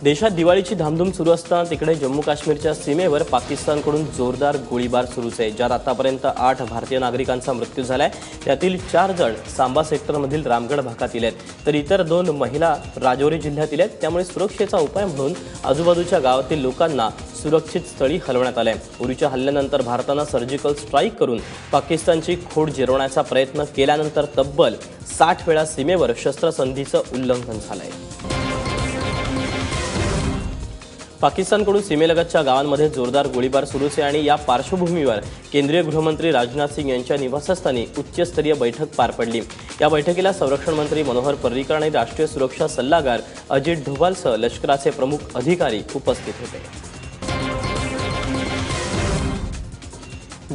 देशात दिवाळीची धामधूम सुरू असताना तिकडे जम्मू काश्मीरच्या सीमेवर पाकिस्तानकडून जोरदार गोळीबार सुरूच आहे। ज्यात आतापर्यंत 8 भारतीय नागरिकांचा मृत्यू झालाय। त्यातील 4 जण सांबा सेक्टरमधील रामगढ भागातील आहेत, तर इतर 2 महिला राजौरी जिल्ह्यातील आहेत। त्यामुळे सुरक्षेचा उपाय म्हणून आजूबाजूच्या गावातील लोकांना सुरक्षित स्थळी हलवण्यात आले। उरीच्या हल्ल्यानंतर भारताने सर्जिकल स्ट्राईक करून पाकिस्तानची खोड जिरवण्याचा प्रयत्न केल्यानंतर तब्बल 60 वेळा सीमेवर शस्त्रसंधीचं उल्लंघन झालंय। पाकिस्तानकडून सीमेलगतच्या गावांमध्ये जोरदार गोळीबार सुरूच आहे आणि या पार्श्वभूमीवर केंद्रीय गृहमंत्री राजनाथ सिंह यांच्या निवासस्थानी उच्चस्तरीय बैठक पार पडली। या बैठकीला संरक्षण मंत्री मनोहर पर्रिकर आणि राष्ट्रीय सुरक्षा सल्लागार अजित डोभालसह लष्कराचे प्रमुख अधिकारी उपस्थित होते।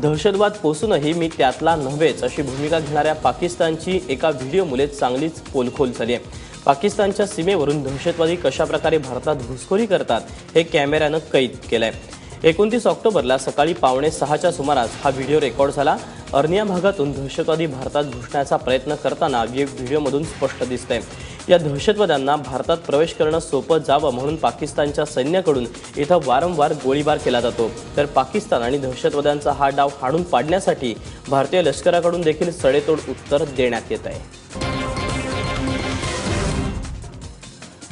दहशतवाद पोसूनही मी त्यातला नव्हेच अशी भूमिका घेणाऱ्या पाकिस्तानची एका व्हिडिओमुळे चांगलीच पोलखोल झाली आहे। पाकिस्तानच्या सीमेवरून दहशतवादी कशाप्रकारे भारतात घुसखोरी करतात हे कॅमेऱ्यानं कैद केलंय। 29 ऑक्टोबरला सकाळी 5:45च्या सुमारास हा व्हिडिओ रेकॉर्ड झाला। अर्निया भागातून दहशतवादी भारतात घुसण्याचा प्रयत्न करताना व्हिडिओमधून स्पष्ट दिसतंय। या दहशतवाद्यांना भारतात प्रवेश करणं सोपं जावं म्हणून पाकिस्तानच्या सैन्याकडून इथं वारंवार गोळीबार केला जातो, तर पाकिस्तान आणि दहशतवाद्यांचा हा डाव हाणून पाडण्यासाठी भारतीय लष्कराकडून देखील सडेतोड उत्तर देण्यात येत आहे।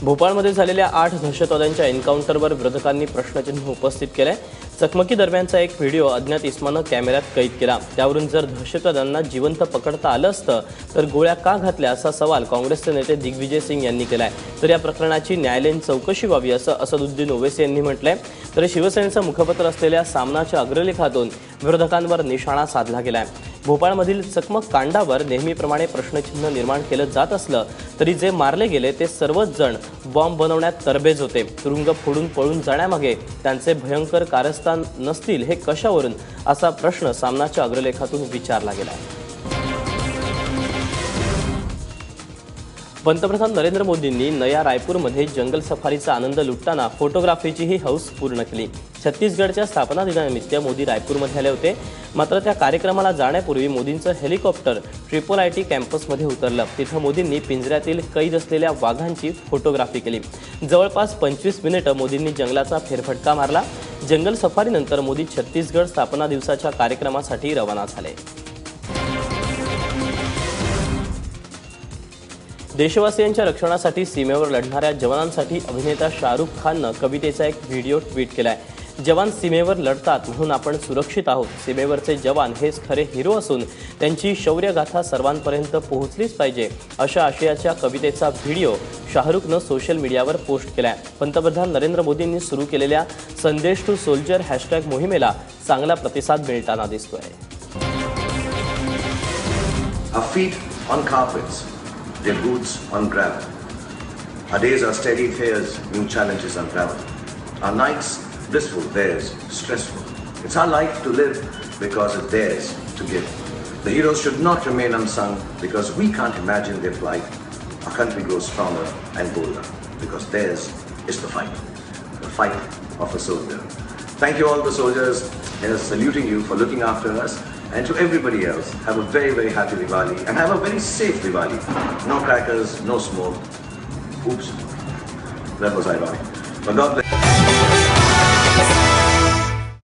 भोपाळमध्ये झालेल्या 8 दहशतवाद्यांच्या एन्काउंटरवर विरोधकांनी प्रश्नचिन्ह उपस्थित केले। चकमकी दरम्यानचा एक व्हिडिओ अज्ञात इस्मानं कॅमेऱ्यात कैद केला। त्यावरून जर दहशतवाद्यांना जिवंत पकडता आलं असतं तर गोळ्या का घातल्या असा सवाल काँग्रेसचे नेते दिग्विजय सिंग यांनी केलाय। तर या प्रकरणाची न्यायालयीन चौकशी व्हावी असं असदुद्दीन ओवैसी यांनी म्हटलंय। तर शिवसेनेचं मुखपत्र असलेल्या सामनाच्या अग्रलेखातून विरोधकांवर निशाणा साधला गेलाय। भोपाळमधील चकमक कांडावर नेहमीप्रमाणे प्रश्नचिन्ह निर्माण केलं जात असलं तरी जे मारले गेले ते सर्वच जण बॉम्ब बनवण्यात तरबेज होते। तुरुंग फोडून पळून जाण्यामागे त्यांचे भयंकर कारस्थान नसतील हे कशावरून असा प्रश्न सामनाच्या अग्रलेखातून विचारला गेला। पंतप्रधान नरेंद्र मोदींनी नया रायपूरमध्ये जंगल सफारीचा आनंद लुटताना फोटोग्राफीचीही हौस पूर्ण केली। छत्तीसगडच्या स्थापना दिनानिमित्त मोदी रायपूरमध्ये आले होते, मात्र त्या कार्यक्रमाला जाण्यापूर्वी मोदींचं हेलिकॉप्टर IIIT कॅम्पसमध्ये उतरलं। तिथं मोदींनी पिंजऱ्यातील कैद असलेल्या वाघांची फोटोग्राफी केली। जवळपास 25 मिनिटं मोदींनी जंगलाचा फेरफटका मारला। जंगल सफारीनंतर मोदी छत्तीसगड स्थापना दिवसाच्या कार्यक्रमासाठी रवाना झाले। देशवासियांच्या रक्षणासाठी सीमेवर लढणाऱ्या जवानांसाठी अभिनेता शाहरुख खाननं कवितेचा एक व्हिडिओ ट्विट केलाय। जवान सीमेवर लढतात म्हणून आपण सुरक्षित आहोत। सीमेवरचे जवान हेच खरे हिरो असून त्यांची शौर्यगाथा सर्वांपर्यंत पोहोचलीच पाहिजे अशा आशयाच्या कवितेचा व्हिडिओ शाहरुखनं सोशल मीडियावर पोस्ट केलाय। पंतप्रधान नरेंद्र मोदींनी सुरू केलेल्या संदेश टू सोल्जर हॅशटॅग मोहिमेला चांगला प्रतिसाद मिळताना दिसतोय। Our feet on carpets, their boots on gravel. Our days are steady fears, new challenges unravel. Our nights blissful, theirs stressful. It's our life to live because it's theirs to give. The heroes should not remain unsung because we can't imagine their plight. Our country grows stronger and bolder because theirs is the fight of a soldier. Thank you all the soldiers, and saluting you for looking after us. And to everybody else, have a very, very happy Diwali and have a very safe Diwali. No crackers, no smoke. Oops, that was ironic. But God bless.